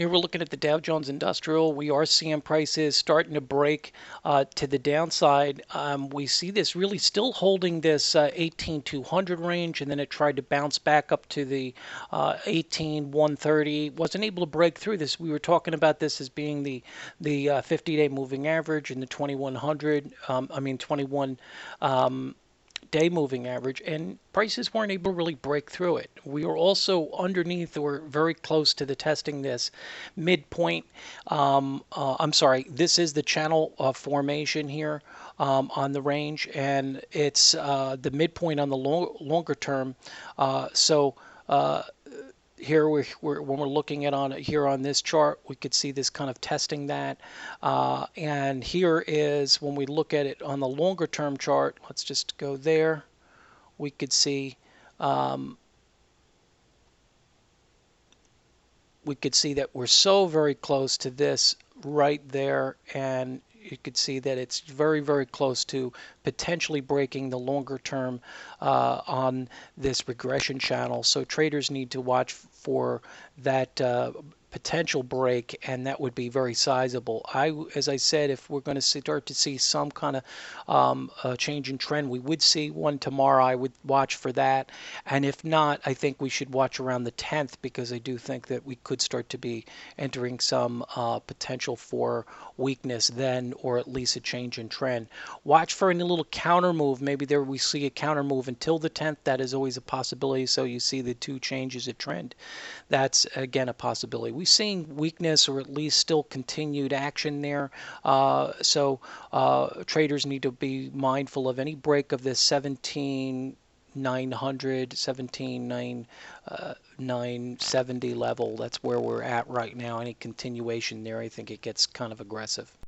Here we're looking at the Dow Jones Industrial. We are seeing prices starting to break to the downside. We see this really still holding this 18,200 range, and then it tried to bounce back up to the 18,130. Wasn't able to break through this. We were talking about this as being the 50-day moving average and the 21 day moving average, and prices weren't able to really break through it. We were also underneath or very close to the testing this midpoint. I'm sorry, this is the channel formation here on the range, and it's the midpoint on the longer term. So here when we're looking at on here on this chart, we could see this kind of testing that. And here is when we look at it on the longer term chart. Let's just go there. We could see that we're so very close to this right there, and you could see that it's very, very close to potentially breaking the longer term on this regression channel. So traders need to watch for that potential break, and that would be very sizable. As I said, if we're going to start to see some kind of change in trend, we would see one tomorrow. I would watch for that, and if not, I think we should watch around the 10th, because I do think that we could start to be entering some potential for weakness then, or at least a change in trend. Watch for any little counter move. Maybe there we see a counter move until the 10th. That is always a possibility. So you see the two changes of trend. That's again a possibility. We're seeing weakness, or at least still continued action there. So traders need to be mindful of any break of this 17,900, 17,970 level. That's where we're at right now. Any continuation there, I think it gets kind of aggressive.